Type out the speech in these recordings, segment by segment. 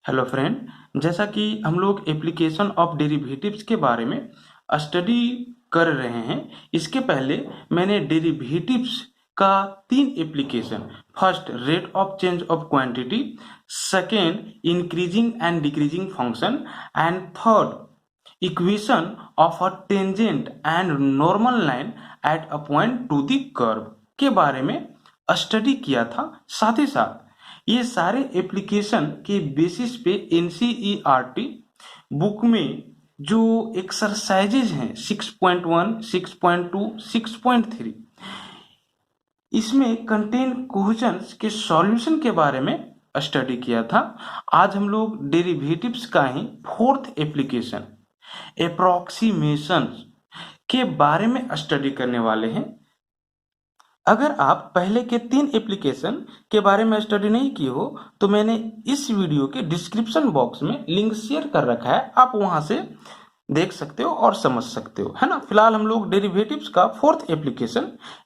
Hello friend, जैसा कि हम लोग एप्लीकेशन ऑफ डेरिवेटिव्स के बारे में स्टडी कर रहे हैं। इसके पहले मैंने डेरिवेटिव्स का 3 application, first rate of change of quantity, second increasing and decreasing function and third equation of a tangent and normal line at a point two the curve के बारे में स्टडी किया था। साथ ही साथ ये सारे एप्लीकेशन के बेसिस पे एनसीईआरटी बुक में जो एक्सरसाइजेज हैं 6.1, 6.2, 6.3 इसमें कंटेन क्वेश्चंस के सॉल्यूशन के बारे में स्टडी किया था। आज हम लोग डेरिवेटिव्स का ही फोर्थ एप्लीकेशन अप्रोक्सीमेशन के बारे में स्टडी करने वाले हैं। अगर आप पहले के 3 एप्लीकेशन के बारे में स्टडी नहीं की हो तो मैंने इस वीडियो के डिस्क्रिप्शन बॉक्स में लिंक शेयर कर रखा है, आप वहां से देख सकते हो और समझ सकते हो, है ना। फिलहाल हम लोग डेरिवेटिव्स का फोर्थ एप्लीकेशन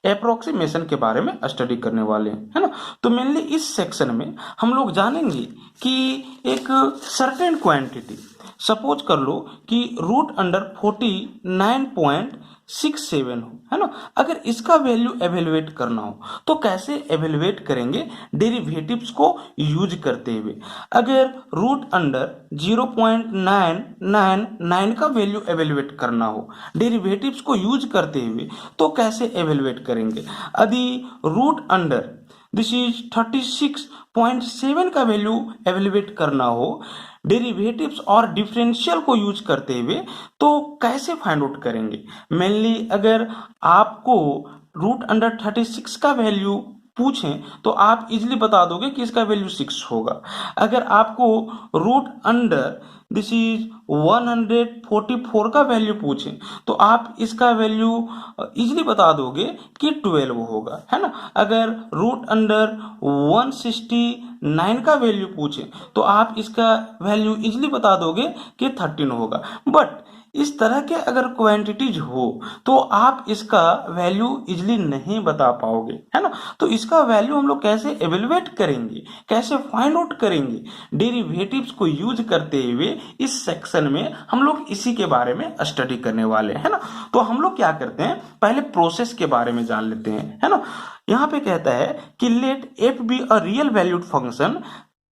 अप्रोक्सीमेशन के बारे में स्टडी करने वाले हैं, है ना। तो मेनली इस सेक्शन में हम लोग जानेंगे कि एक सर्टेन क्वांटिटी, सपोज कर लो कि रूट अंडर 49.67 हो, है ना। अगर इसका वैल्यू एवेलुएट करना हो तो कैसे एवेलुएट करेंगे? डेरिवेटिव्स को यूज करते हुए। अगर रूट अंडर 0.999 का वैल्यू एवेलुएट करना हो डेरिवेटिव्स को यूज करते हुए तो कैसे एवेलुएट करेंगे? यदि रूट अंडर दिस इज 36.7 का वैल्यू एवेलुएट करना हो डेरिवेटिव्स और डिफरेंशियल को यूज करते हुए तो कैसे फाइंड आउट करेंगे? मेनली अगर आपको रूट अंडर 36 का वैल्यू पूछें तो आप इजिली बता दोगे कि इसका वैल्यू 6 होगा। अगर आपको रूट अंडर दिस इज 144 का वैल्यू पूछें तो आप इसका वैल्यू इजिली बता दोगे कि 12 होगा, है ना। अगर रूट अंडर 169 का वैल्यू पूछें तो आप इसका वैल्यू इजिली बता दोगे कि 13 होगा। बट इस तरह के अगर क्वांटिटीज हो तो आप इसका वैल्यू इजिली नहीं बता पाओगे, है ना। तो इसका वैल्यू हम लोग कैसे एवेलुएट करेंगे, कैसे फाइंड आउट करेंगे? डेरिवेटिव्स को यूज करते हुए इस सेक्शन में हम लोग इसी के बारे में स्टडी करने वाले हैं, है ना। तो हम लोग क्या करते हैं, पहले प्रोसेस के बारे में जान लेते हैं, है ना। यहाँ पे कहता है कि let f be a real valued function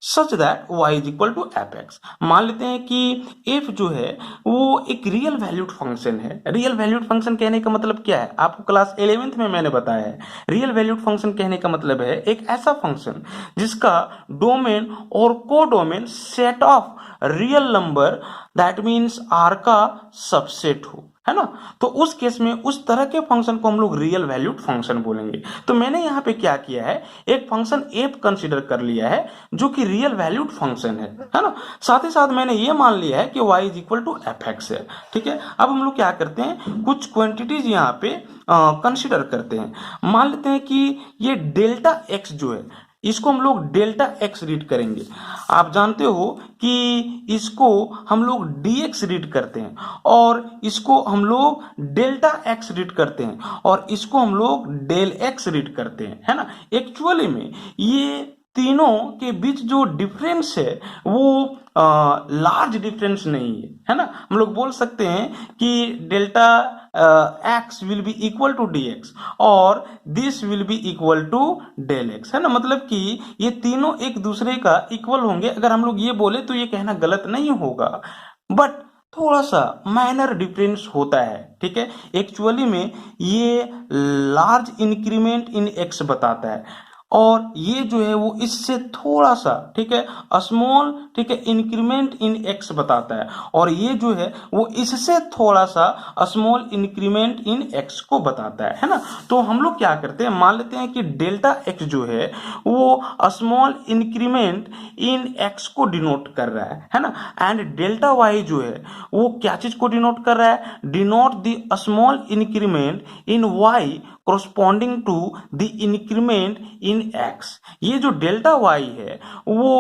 such that y is equal to f x. मान लेते हैं कि f जो है वो एक रियल वैल्यूड फंक्शन है। रियल वैल्यूड फंक्शन कहने का मतलब क्या है? आपको क्लास 11th में मैंने बताया है। रियल वैल्यूड फंक्शन कहने का मतलब है एक ऐसा फंक्शन जिसका डोमेन और codomain set of real number that means R का सबसेट हो, है ना। तो उस केस में उस तरह के फंक्शन को हम लोग रियल वैल्यूड फंक्शन बोलेंगे। तो मैंने यहाँ पे क्या किया है, एक फंक्शन f कंसीडर कर लिया है जो कि रियल वैल्यूड फंक्शन है ना। साथ ही साथ मैंने ये मान लिया है कि y is equal to f x है, ठीक है। अब हम लोग क्या करते हैं, कुछ क्वांटिटीज यहाँ पे कंसीडर करते हैं। मान लेते हैं कि ये डेल्टा x जो है इसको हम लोग डेल्टा x रीड करेंगे। आप जानते हो कि इसको हम लोग dx रीड करते हैं और इसको हम लोग डेल्टा x रीड करते हैं और इसको हम लोग डेल x रीड करते हैं, है ना। एक्चुअली में ये तीनों के बीच जो डिफरेंस है वो लार्ज डिफरेंस नहीं है, है ना। हम लोग बोल सकते हैं कि delta x will be equal to dx और this will be equal to del x, है ना। मतलब कि ये तीनों एक दूसरे का इक्वल होंगे। अगर हम लोग ये बोले तो ये कहना गलत नहीं होगा, बट थोड़ा सा माइनर डिफरेंस होता है, ठीक है। एक्चुअली में ये लार्ज इंक्रीमेंट इन x बताता है और ये जो है वो इससे थोड़ा सा, ठीक है, स्मॉल, ठीक है, इंक्रीमेंट इन x बताता है और ये जो है वो इससे थोड़ा सा स्मॉल इंक्रीमेंट इन x को बताता है ना। तो हम लोग क्या करते हैं, मान लेते हैं कि डेल्टा x जो है वो स्मॉल इंक्रीमेंट इन x को डिनोट कर रहा है ना। एंड डेल्टा y जो है वो क्या चीज को डिनोट कर रहा है? Denote the small increment in y corresponding to the increment in x। ये जो डेल्टा y है वो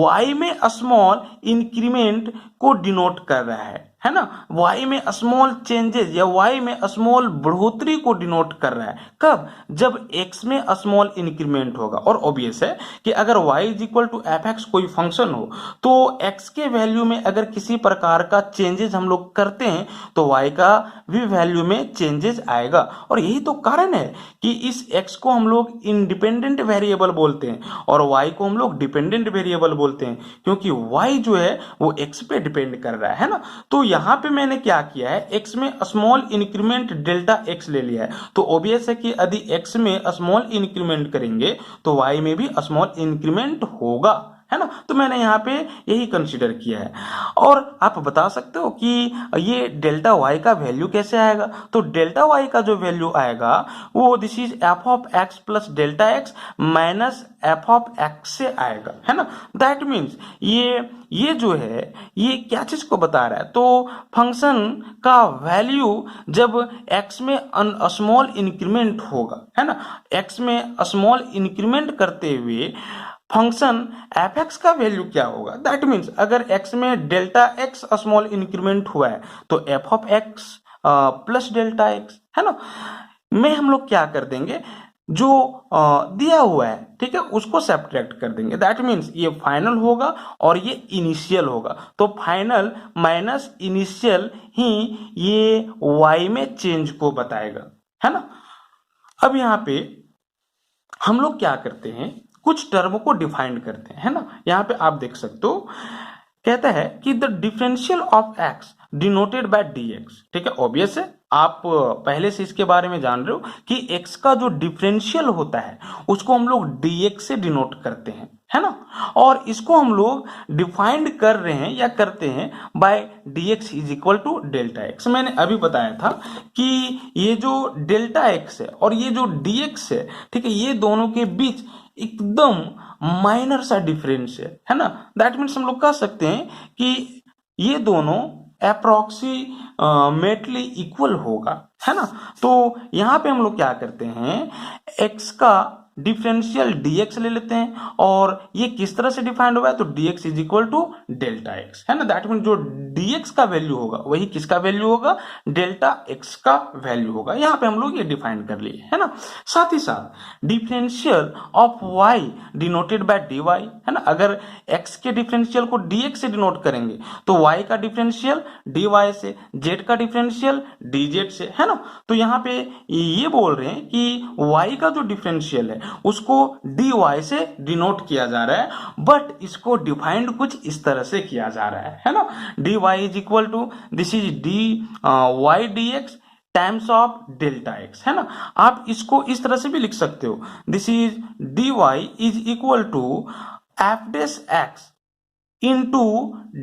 y में स्मॉल इंक्रीमेंट को डिनोट कर रहा है, है ना, y में स्मॉल चेंजेस या y में स्मॉल बढ़ोतरी को डिनोट कर रहा है। कब? जब x में स्मॉल इंक्रीमेंट होगा। और ऑब्वियस है कि अगर y is equal to f x कोई फंक्शन हो तो x के वैल्यू में अगर किसी प्रकार का चेंजेस हम लोग करते हैं तो y का भी वैल्यू में चेंजेस आएगा। और यही तो कारण है कि इस x को हम लोग इंडिपेंडेंट वेरिएबल बोलते हैं और y को हम लोग डिपेंडेंट वेरिएबल बोलते हैं, क्योंकि y जो है वो x पे डिपेंड कर रहा है ना। तो यहाँ पे मैंने क्या किया है, x में स्मॉल इंक्रीमेंट डेल्टा x ले लिया है। तो ऑब्वियस है कि यदि x में स्मॉल इंक्रीमेंट करेंगे तो y में भी स्मॉल इंक्रीमेंट होगा, है ना। तो मैंने यहाँ पे यही कंसीडर किया है। और आप बता सकते हो कि ये डेल्टा y का वैल्यू कैसे आएगा। तो डेल्टा y का जो वैल्यू आएगा वो this is f of x plus delta x minus f of x से आएगा, है ना। दैट मीन्स ये जो है ये क्या चीज को बता रहा है, तो फंक्शन का वैल्यू जब x में स्मॉल इंक्रीमेंट होगा, है ना, x में स्मॉल इंक्रीमेंट करते हुए फंक्शन एफ एक्स का वैल्यू क्या होगा। दैट मीन्स अगर x में डेल्टा x स्मॉल इंक्रीमेंट हुआ है तो F of x plus delta x, है ना, में हम लोग क्या कर देंगे, जो दिया हुआ है, ठीक है, उसको सब्ट्रैक्ट कर देंगे। दैट मीन्स ये फाइनल होगा और ये इनिशियल होगा। तो फाइनल माइनस इनिशियल ही ये y में चेंज को बताएगा, है ना। अब यहाँ पे हम लोग क्या करते हैं, कुछ टर्म को डिफाइन करते हैं, है ना। यहाँ पे आप देख सकते हो, कहता है कि the differential of x denoted by dx, ठीक है। ऑब्वियस है, आप पहले से इसके बारे में जान रहे हो कि x का जो डिफरेंशियल होता है उसको हम लोग dx से डिनोट करते हैं, है ना। और इसको हम लोग डिफाइंड कर रहे हैं या करते हैं by dx is equal to delta x. मैंने अभी बताया था कि ये जो डेल्टा एक्स है और ये जो dx है, ठीक है, ये दोनों के बीच एकदम माइनर सा डिफरेंस है ना। दैट मीन्स हम लोग कह सकते हैं कि ये दोनों अप्रोक्सीमेटली इक्वल होगा, है ना। तो यहाँ पे हम लोग क्या करते हैं, x का डिफरेंशियल dx ले लेते हैं और ये किस तरह से डिफाइंड हुआ है, तो dx is equal to delta x, है ना। दैट मीन जो dx का वैल्यू होगा वही किसका वैल्यू होगा, डेल्टा x का वैल्यू होगा। यहाँ पे हम लोग ये डिफाइन कर लिए, है ना। साथ ही साथ differential of y denoted by dy, है ना। अगर x के डिफरेंशियल को dx से डिनोट करेंगे तो y का डिफरेंशियल dy से, z का डिफरेंशियल dz से, है ना। तो यहाँ पे ये बोल रहे हैं कि y का जो डिफरेंशियल है उसको dy से डिनोट किया जा रहा है, बट इसको डिफाइंड कुछ इस तरह से किया जा रहा है ना। dy is equal to this is dy dx times of delta x, है ना। आप इसको इस तरह से भी लिख सकते हो, this is dy is equal to f dash x into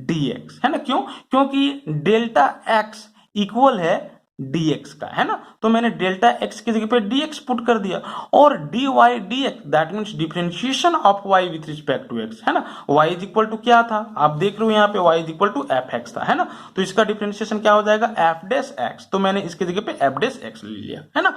dx, है ना। क्यों? क्योंकि डेल्टा एक्स इक्वल है dx का, है ना। तो मैंने डेल्टा x की जगह पे dx पुट कर दिया और dy dx that means differentiation of y with respect to x, है ना। y इज इक्वल टू क्या था, आप देख रहे हो यहाँ पे y is equal to f x था, है ना। तो इसका डिफरेंशिएशन क्या हो जाएगा, एफ डैश एक्स। तो मैंने इसकी जगह पे एफ डैश एक्स ले लिया, है ना।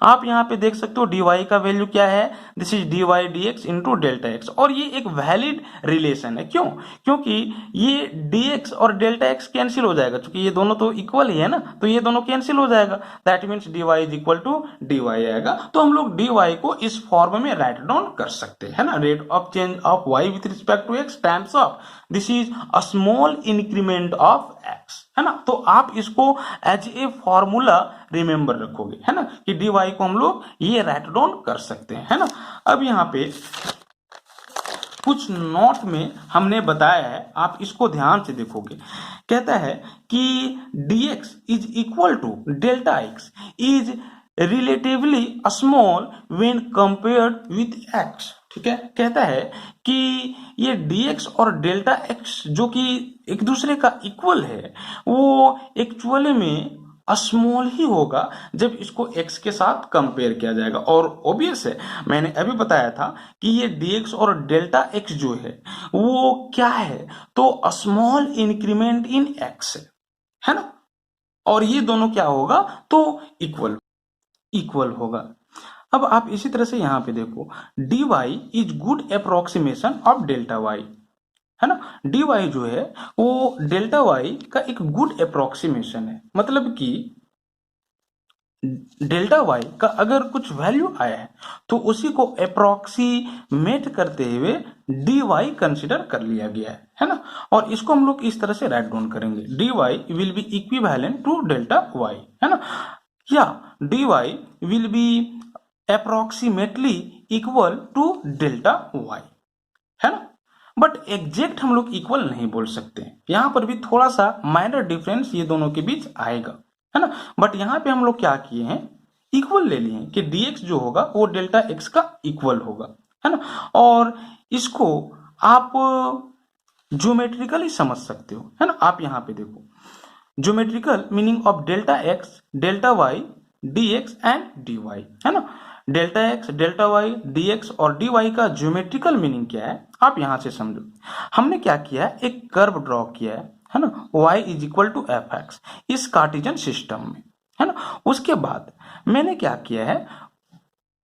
आप यहाँ पे देख सकते हो dy का वैल्यू क्या है, this is dy dx into delta x. और ये एक वैलिड रिलेशन है, क्यों? क्योंकि ये dx और डेल्टा एक्स कैंसिल हो जाएगा, क्योंकि ये दोनों तो इक्वल ही है ना, तो ये दोनों कैंसिल हो जाएगा। That means dy is equal to dy आएगा। तो हम लोग dy को इस फॉर्म में राइट डाउन कर सकते हैं, है ना। Rate of change of y with respect to x times of this is a small increment of x, है ना। तो आप इसको एज ए फॉर्मूला रिमेंबर रखोगे, है ना, कि dy को हम लोग ये राइट डाउन कर सकते हैं, है ना। अब यहाँ पे कुछ नोट में हमने बताया है, आप इसको ध्यान से देखोगे। कहता है कि dx is equal to delta x is relatively small when compared with x, ठीक है। कहता है कि ये dx और डेल्टा x जो कि एक दूसरे का इक्वल है वो एक्चुअली में स्मॉल ही होगा जब इसको x के साथ कंपेयर किया जाएगा। और ऑब्वियस है, मैंने अभी बताया था कि ये dx और डेल्टा x जो है वो क्या है, तो स्मॉल इंक्रीमेंट इन x है ना। और ये दोनों क्या होगा, तो इक्वल होगा। अब आप इसी तरह से यहाँ पे देखो dy is good approximation of delta y, है ना। डी वाई जो है वो डेल्टा वाई का एक गुड अप्रोक्सीमेशन है, मतलब कि डेल्टा वाई का अगर कुछ वैल्यू आया है तो उसी को अप्रोक्सीमेट करते हुए डी वाई कंसिडर कर लिया गया है ना। और इसको हम लोग इस तरह से राइट डाउन करेंगे, d y will be equivalent to delta y, है ना, या d y will be approximately equal to delta y, है ना। बट एग्जैक्ट हम लोग इक्वल नहीं बोल सकते, यहां पर भी थोड़ा सा माइनर डिफरेंस ये दोनों के बीच आएगा, है ना। बट यहां पे हम लोग क्या किए हैं, इक्वल ले लिए हैं कि dx जो होगा वो डेल्टा x का इक्वल होगा, है ना। और इसको आप ज्योमेट्रिकली समझ सकते हो, है ना। आप यहां पे देखो, geometrical meaning of delta x delta y dx and dy, है ना। Delta x delta y dx और dy का ज्योमेट्रिकल मीनिंग क्या है आप यहां से समझो। हमने क्या किया है, एक कर्व ड्रॉ किया है ना, y is equal to f x इस कार्टेशियन सिस्टम में, है ना। उसके बाद मैंने क्या किया है,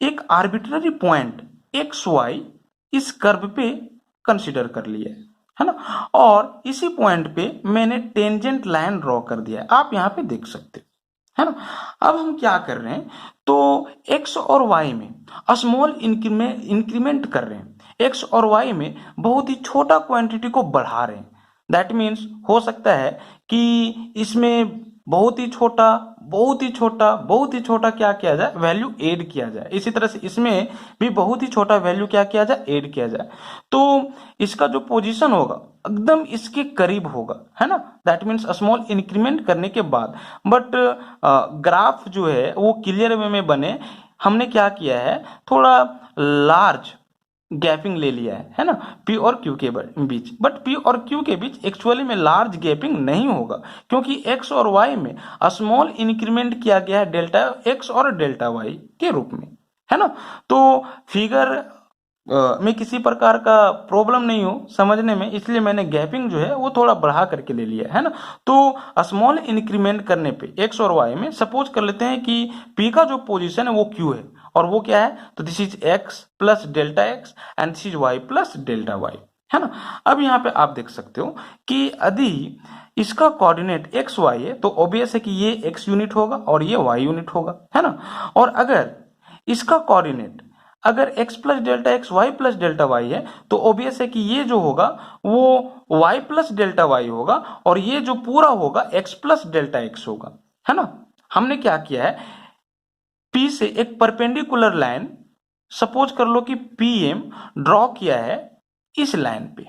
एक आर्बिट्ररी पॉइंट एक्स वाई इस कर्व पे कंसीडर कर लिया है ना। और इसी पॉइंट पे मैंने टेंजेंट लाइन ड्रॉ कर दिया है, आप यहाँ पे देख सकते हो, है ना। अब हम क्या कर रहे हैं, तो x और y में स्मॉल इंक्रीमेंट कर रहे हैं, x और y में बहुत ही छोटा क्वांटिटी को बढ़ा रहे हैं। दैट मीन्स हो सकता है कि इसमें बहुत ही छोटा बहुत ही छोटा बहुत ही छोटा क्या किया जाए, वैल्यू ऐड किया जाए। इसी तरह से इसमें भी बहुत ही छोटा वैल्यू क्या किया जाए, ऐड किया जाए। तो इसका जो पोजीशन होगा एकदम इसके करीब होगा, है ना। दैट मीन्स स्मॉल इंक्रीमेंट करने के बाद, बट ग्राफ जो है वो क्लियर वे में बने, हमने क्या किया है, थोड़ा लार्ज गैपिंग ले लिया है ना, P और Q के बीच। बट P और Q के बीच एक्चुअली में लार्ज गैपिंग नहीं होगा, क्योंकि x और y में स्मॉल इंक्रीमेंट किया गया है डेल्टा x और डेल्टा y के रूप में, है ना। तो फिगर में किसी प्रकार का प्रॉब्लम नहीं हो समझने में, इसलिए मैंने गैपिंग जो है वो थोड़ा बढ़ा करके ले लिया है ना। तो स्मॉल इंक्रीमेंट करने पे x और y में सपोज कर लेते हैं कि P का जो पोजीशन है वो Q है और वो क्या है, तो this is x plus delta x and this is y plus delta y, है ना। अब यहाँ पे आप देख सकते हो कि यदि इसका कोऑर्डिनेट एक्स वाई है तो ऑब्वियस है कि ये x यूनिट होगा और ये y यूनिट होगा, है ना। और अगर इसका कोऑर्डिनेट अगर x plus delta x y plus delta y है तो ऑब्वियस है कि ये जो होगा वो y प्लस डेल्टा वाई होगा और ये जो पूरा होगा x प्लस डेल्टा एक्स होगा, है ना। हमने क्या किया है, P से एक परपेंडिकुलर लाइन सपोज कर लो कि PM ड्रॉ किया है इस लाइन पे,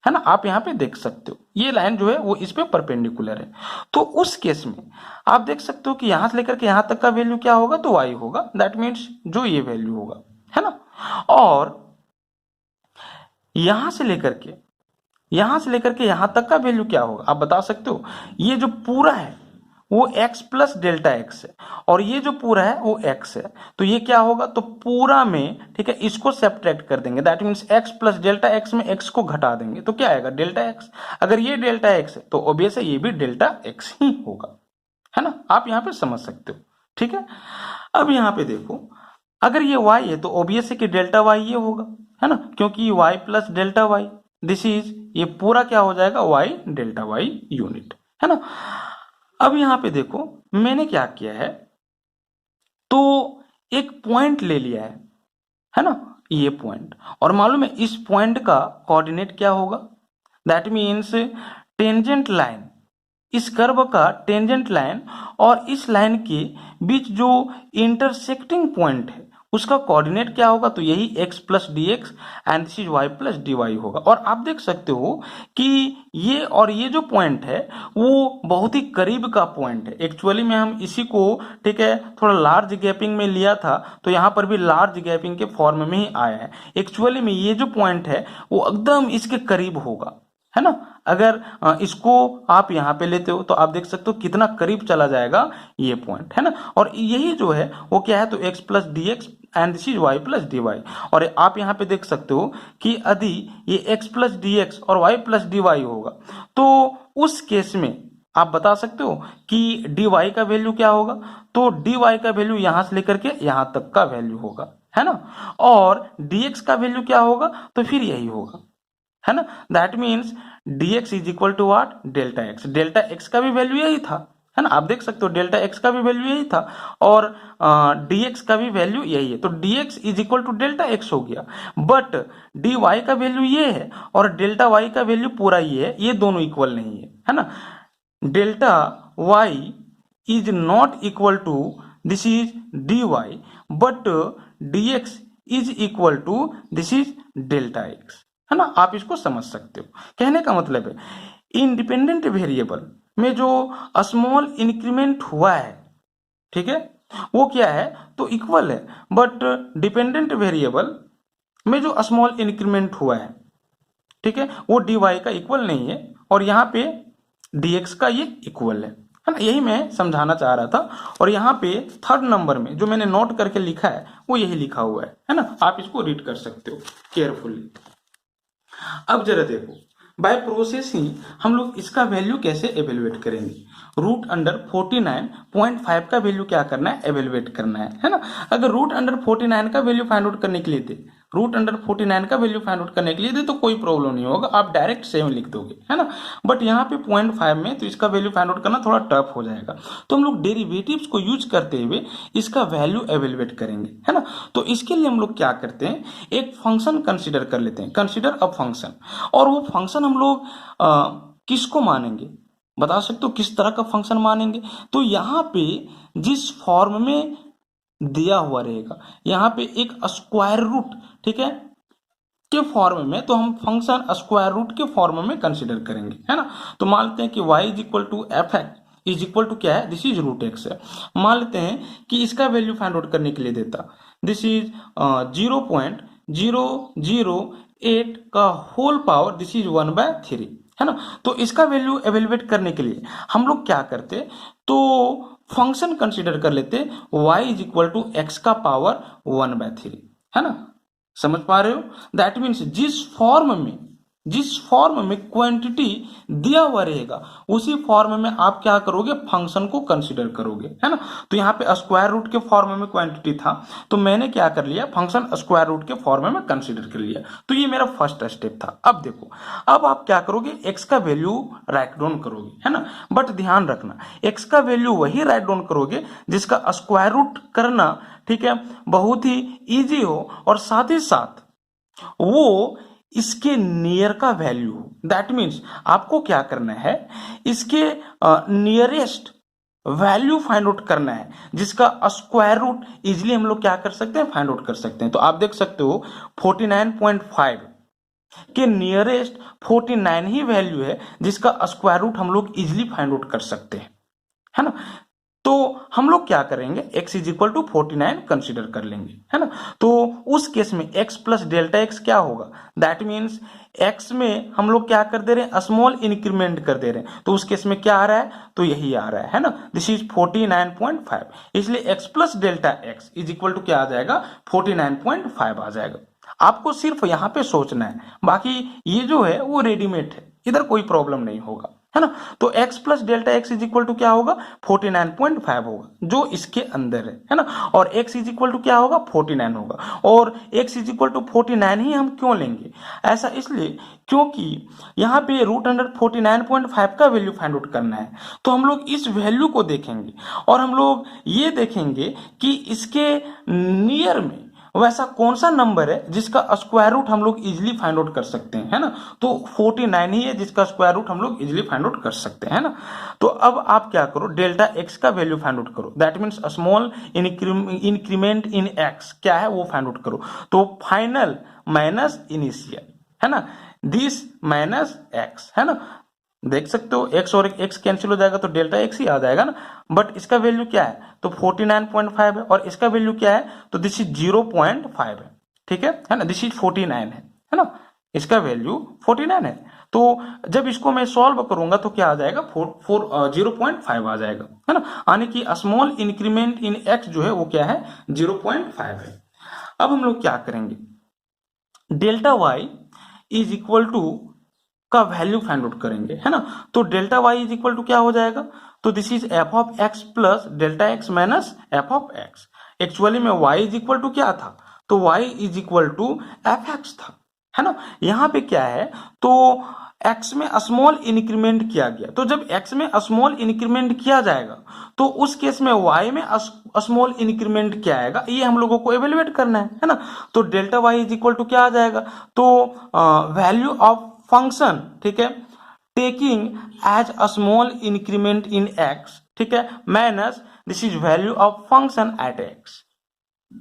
है ना। आप यहाँ पे देख सकते हो ये लाइन जो है वो इस पे परपेंडिकुलर है। तो उस केस में आप देख सकते हो कि यहां से लेकर के यहां तक का वैल्यू क्या होगा, तो y होगा। दैट मीन्स जो ये वैल्यू होगा, है ना। और यहां से लेकर के यहां तक का वैल्यू क्या होगा आप बता सकते हो, ये जो पूरा है वो x प्लस डेल्टा एक्स है और ये जो पूरा है वो x है। तो ये क्या होगा, तो पूरा में ठीक है इसको सब्ट्रैक्ट कर देंगे। That means x plus delta x में x को घटा देंगे तो क्या आएगा, डेल्टा एक्स। अगर ये डेल्टा एक्स है तो ऑब्वियस है ये भी डेल्टा एक्स ही होगा, है ना। आप यहाँ पे समझ सकते हो, ठीक है। अब यहाँ पे देखो, अगर ये y है तो ऑब्वियस है कि डेल्टा y ये होगा, है ना, क्योंकि y plus delta y this is ये पूरा क्या हो जाएगा, y डेल्टा y यूनिट, है ना। अब यहां पे देखो मैंने क्या किया है, तो एक पॉइंट ले लिया है ना, ये पॉइंट, और मालूम है इस पॉइंट का कोऑर्डिनेट क्या होगा, दैट मीन्स टेंजेंट लाइन, इस कर्व का टेंजेंट लाइन और इस लाइन के बीच जो इंटरसेक्टिंग पॉइंट है उसका कोऑर्डिनेट क्या होगा, तो यही x plus d x and this is y plus d y होगा। और आप देख सकते हो कि ये और ये जो पॉइंट है वो बहुत ही करीब का पॉइंट है। एक्चुअली में हम इसी को ठीक है थोड़ा लार्ज गैपिंग में लिया था तो यहाँ पर भी लार्ज गैपिंग के फॉर्म में ही आया है। एक्चुअली में ये जो पॉइंट है वो एकदम इसके करीब होगा, है ना। अगर इसको आप यहाँ पे लेते हो तो आप देख सकते हो कितना करीब चला जाएगा ये पॉइंट, है ना। और यही जो है वो क्या है, तो x plus d x and this is y plus d y. और आप यहाँ पे देख सकते हो कि यदि ये x प्लस डी एक्स और y प्लस डी वाई होगा तो उस केस में आप बता सकते हो कि डी वाई का वैल्यू क्या होगा, तो डी वाई का वैल्यू यहां से लेकर के यहां तक का वैल्यू होगा, है ना। और डी एक्स का वैल्यू क्या होगा, तो फिर यही होगा, है ना। That means dx is equal to what, delta x. Delta x का भी वैल्यू यही था, है ना, आप देख सकते हो डेल्टा एक्स का भी वैल्यू यही था और dx का भी वैल्यू यही है, तो dx is equal to delta x हो गया। बट dy का वैल्यू ये है और डेल्टा y का वैल्यू पूरा ये है, ये दोनों इक्वल नहीं है ना। Delta y is not equal to this is dy, but dx is equal to this is delta x, है ना। आप इसको समझ सकते हो। कहने का मतलब है इंडिपेंडेंट वेरिएबल में जो स्मॉल इंक्रीमेंट हुआ है, ठीक है, वो क्या है, तो इक्वल है, बट डिपेंडेंट वेरिएबल में जो स्मॉल इंक्रीमेंट हुआ है, ठीक है, वो dy का इक्वल नहीं है और यहाँ पे dx का ये इक्वल है ना। यही मैं समझाना चाह रहा था और यहाँ पे थर्ड नंबर में जो मैंने नोट करके लिखा है वो यही लिखा हुआ है ना। आप इसको रीड कर सकते हो केयरफुली। अब जरा देखो, बाय प्रोसेसिंग हम लोग इसका वैल्यू कैसे एवेल्युएट करेंगे। रूट अंडर 49.5 का वैल्यू क्या करना है, एवेल्युएट करना है ना। अगर रूट अंडर 49 का वैल्यू फाइंड आउट करने के लिए थे, रूट अंडर 49 का वैल्यू फाइंड आउट करने के लिए थे तो कोई प्रॉब्लम नहीं होगा, आप डायरेक्ट 7 लिख दोगे, है ना। बट यहाँ पे 0.5 में तो इसका वैल्यू फाइंड आउट करना थोड़ा टफ हो जाएगा, तो हम लोग डेरिवेटिव्स को यूज करते हुए इसका वैल्यू एवेल्युएट करेंगे, है ना। तो इसके लिए हम लोग क्या करते हैं, एक फंक्शन कंसिडर कर लेते हैं, कंसिडर अ फंक्शन। और वो फंक्शन हम लोग किसको मानेंगे, बता सकते हो किस तरह का फंक्शन मानेंगे। तो यहाँ पे जिस फॉर्म में दिया हुआ रहेगा, यहाँ पे एक स्क्वायर रूट, ठीक है, के फॉर्म में, तो हम फंक्शन स्क्वायर रूट के फॉर्म में कंसिडर करेंगे, है ना। तो मान लेते हैं कि y is equal to f x is equal to क्या है, दिस इज रूट एक्स है। मान लेते हैं कि इसका वैल्यू फाइंड आउट करने के लिए देता, दिस इज 0.008 का होल पावर, दिस इज 1/3, है ना। तो इसका वैल्यू एवेल्युएट करने के लिए हम लोग क्या करते, तो फंक्शन कंसिडर कर लेते y is equal to x का पावर 1/3, है ना। समझ पा रहे हो। दैट मीन्स जिस फॉर्म में क्वांटिटी दिया हुआ रहेगा उसी फॉर्म में आप क्या करोगे, फंक्शन को कंसिडर करोगे, है ना। तो यहाँ पे स्क्वायर रूट के फॉर्म में क्वांटिटी था तो मैंने क्या कर लिया, फंक्शन स्क्वायर रूट के फॉर्म में कंसिडर कर लिया। तो ये मेरा फर्स्ट स्टेप था। अब देखो, अब आप क्या करोगे, एक्स का वैल्यू राइट डाउन करोगे, है ना। बट ध्यान रखना, एक्स का वैल्यू वही राइट डाउन करोगे जिसका स्क्वायर रूट करना, ठीक है, बहुत ही इजी हो और साथ ही साथ वो इसके नियर का वैल्यू हो। दैट मीन्स आपको क्या करना है, इसके नियरेस्ट वैल्यू फाइंड आउट करना है जिसका स्क्वायर रूट इजिली हम लोग क्या कर सकते हैं, फाइंड आउट कर सकते हैं। तो आप देख सकते हो 49.5 के नियरेस्ट 49 ही वैल्यू है जिसका स्क्वायर रूट हम लोग इजिली फाइंड आउट कर सकते हैं, है ना। तो हम लोग क्या करेंगे, x is equal to 49 consider कर लेंगे, है ना। तो उस केस में x प्लस डेल्टा x क्या होगा, दैट मीन्स x में हम लोग क्या कर दे रहे हैं, स्मॉल इंक्रीमेंट कर दे रहे हैं, तो उस केस में क्या आ रहा है, तो यही आ रहा है ना, दिस इज 49.5। इसलिए x plus delta x is equal to क्या आ जाएगा, 49.5 आ जाएगा। आपको सिर्फ यहाँ पे सोचना है, बाकी ये जो है वो रेडीमेड है, इधर कोई प्रॉब्लम नहीं होगा, है ना। तो x plus delta x is equal to क्या होगा, 49.5 होगा जो इसके अंदर है ना। और x इज इक्वल टू क्या होगा, 49 होगा। और x इज इक्वल टू 49 ही हम क्यों लेंगे, ऐसा इसलिए क्योंकि यहाँ पे रूट अंडर 49.5 का वैल्यू फाइंड आउट करना है। तो हम लोग इस वैल्यू को देखेंगे और हम लोग ये देखेंगे कि इसके नियर में वैसा कौन सा नंबर है जिसका स्क्वायर रूट हम लोग इजिली फाइंड आउट कर सकते हैं, है ना। तो 49 ही है जिसका स्क्वायर रूट हम लोग इजिली फाइंड आउट कर सकते हैं, है ना। तो अब आप क्या करो, डेल्टा एक्स का वैल्यू फाइंड आउट करो, that means small increment in x क्या है वो फाइंड आउट करो। तो फाइनल माइनस इनिशियल, है ना, दिस माइनस एक्स, है ना। देख सकते हो x और x कैंसिल हो जाएगा तो डेल्टा x ही आ जाएगा ना। बट इसका वैल्यू क्या है, तो 49.5 है और इसका वैल्यू क्या है, तो दिस इज 0.5 है, ठीक है ना। दिस इज 49 है ना, इसका वैल्यू 49 है। तो जब इसको मैं सॉल्व करूंगा तो क्या आ जाएगा, 0.5 आ जाएगा, है ना। यानी कि स्मॉल इंक्रीमेंट इन x जो है वो क्या है, 0.5 है। अब हम लोग क्या करेंगे, delta y is equal to का वैल्यू फाइंड आउट करेंगे, है ना। तो delta y is equal to क्या हो जाएगा, तो this is f of x plus delta x minus f of x. Actually में y इज इक्वल टू क्या था, तो y is equal to f x था, है ना। यहाँ पे क्या है, तो x में स्मॉल इंक्रीमेंट किया गया, तो जब x में स्मॉल इंक्रीमेंट किया जाएगा तो उस केस में y में स्मॉल इंक्रीमेंट क्या आएगा, ये हम लोगों को एवेल्युएट करना है ना। तो delta y is equal to क्या आ जाएगा, तो वैल्यू ऑफ फंक्शन, ठीक है, taking as a small increment in x, ठीक है, minus this is value of function at x।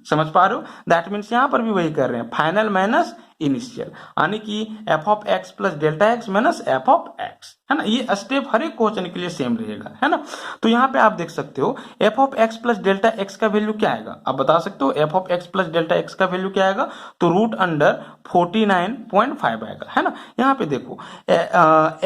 समझ पा रहे हो, दैट मीन्स यहां पर भी वही कर रहे हैं, फाइनल माइनस इनिशियल, यानी कि F of x plus delta x minus f of x, है ना। ये स्टेप हर एक क्वेश्चन के लिए सेम रहेगा, है ना। तो यहाँ पे आप देख सकते हो F of x plus delta x का वैल्यू क्या आएगा, आप बता सकते हो F of x plus delta x का वैल्यू क्या आएगा, तो रूट अंडर 49.5 आएगा, है ना। यहाँ पे देखो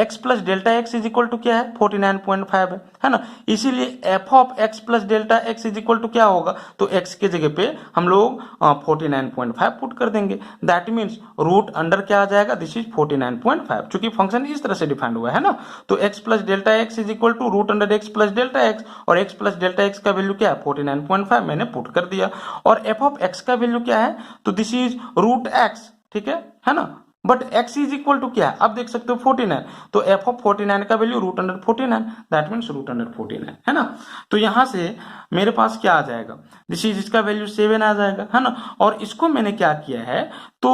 x plus delta x is equal to क्या है, 49.5 है ना। इसीलिए f of x plus delta x is equal to क्या होगा, तो एक्स के जगह पे हम लोग 49.5 पुट कर देंगे, दैट मीन्स रूट अंडर क्या आ जाएगा, दिस इज 49.5, चूंकि फंक्शन इस तरह से डिफाइंड हुआ है ना। तो x plus delta x is equal to root under x plus delta x, और x प्लस डेल्टा एक्स का वैल्यू क्या है, 49.5 मैंने पुट कर दिया, और f ऑफ x का वैल्यू क्या है, तो दिस इज रूट एक्स, ठीक है ना। But x is equal to क्या है, अब देख सकते हो 49, तो f ऑफ 49 का value root under 49, that means root under 49, है ना। तो यहां से मेरे पास क्या आ जाएगा, दिस इज, इसका वैल्यू 7 आ जाएगा, है ना। और इसको मैंने क्या किया है, तो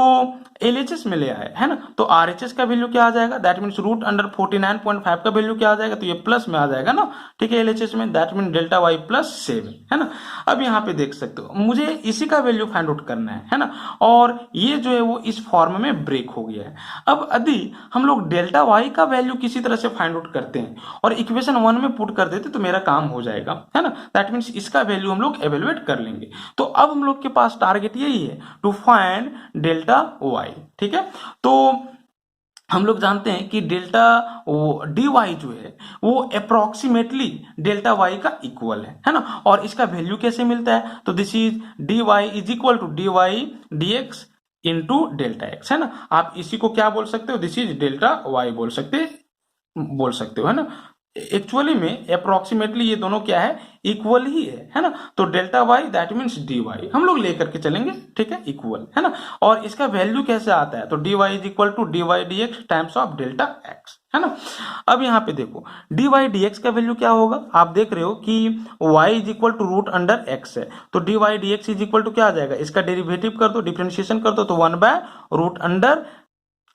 LHS में ले आया है ना, तो RHS का वैल्यू क्या आ जाएगा, दैट मीन्स रूट अंडर 49.5 का वैल्यू क्या आ जाएगा, तो ये प्लस में आ जाएगा ना, ठीक है, LHS में, that mean delta y plus 7, है ना। अब यहाँ पे देख सकते हो मुझे इसी का वैल्यू फाइंड आउट करना है ना, और ये जो है वो इस फॉर्म में ब्रेक हो गया है। अब यदि हम लोग डेल्टा y का वैल्यू किसी तरह से फाइंड आउट करते हैं और इक्वेशन 1 में पुट कर देते तो मेरा काम हो जाएगा, है ना, दैट मीन्स इसका वैल्यू हम लोग एवेल्युएट कर लेंगे। तो अब हम लोग के पास टारगेट यही है, टू फाइंड डेल्टा y, ठीक है। तो हम लोग जानते हैं कि डेल्टा dy जो है वो अप्रोक्सीमेटली डेल्टा y का इक्वल है ना, और इसका वैल्यू कैसे मिलता है, तो this is dy is equal to dy dx into delta x, है ना। आप इसी को क्या बोल सकते हो, दिस इज डेल्टा y बोल सकते हो, है ना। एक्चुअली में अप्रोक्सीमेटली ये दोनों क्या है, इक्वल ही है ना। तो delta y that means dy हम लोग लेकर के चलेंगे, ठीक है, इक्वल, है ना। और इसका वैल्यू कैसे आता है, तो dy is equal to dy dx times of delta x, है ना। अब यहाँ पे देखो dy dx का वैल्यू क्या होगा, आप देख रहे हो कि y is equal to root under x है, तो dy dx is equal to क्या आ जाएगा, इसका डेरिवेटिव कर दो, डिफरेंशिएशन कर दो, तो 1 बाय रूट अंडर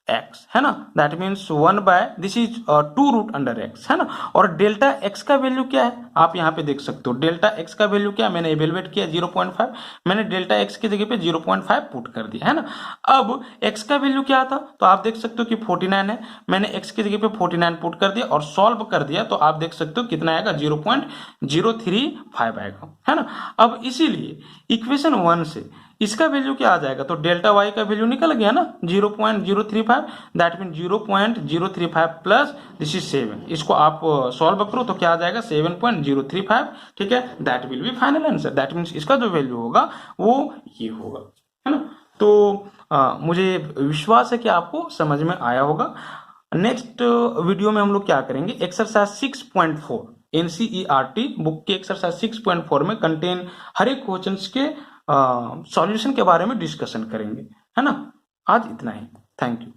x, है ना, that means 1 by this is 2 root under x, है ना। और डेल्टा x का वैल्यू क्या है, आप यहाँ पे देख सकते हो डेल्टा x का वैल्यू क्या, मैंने इवेलुएट किया 0.5, मैंने डेल्टा x की जगह पे 0.5 पुट कर दिया, है ना। अब x का वैल्यू क्या था, तो आप देख सकते हो कि 49 है, मैंने x की जगह पे 49 पुट कर दिया और सॉल्व कर दिया, तो आप देख सकते हो कितना आएगा, 0.035 आएगा, है ना। अब इसीलिए इक्वेशन 1 से इसका वैल्यू क्या आ जाएगा, तो डेल्टा y का वैल्यू निकल गया ना 0.035, that mean 0.035 plus this is 7, इसको आप सॉल्व करो तो क्या आ जाएगा 7.035, ठीक है, that will be final answer, that means इसका जो वैल्यू होगा वो ये होगा, है ना। तो मुझे विश्वास है कि आपको समझ में आया होगा। नेक्स्ट वीडियो में हम लोग क्या करेंगे, एक्सरसाइज 6.4 NCERT बुक के एक्सरसाइज 6.4 में कंटेन हर एक क्वेश्चन के सॉल्यूशन के बारे में डिस्कशन करेंगे, है ना। आज इतना ही, थैंक यू।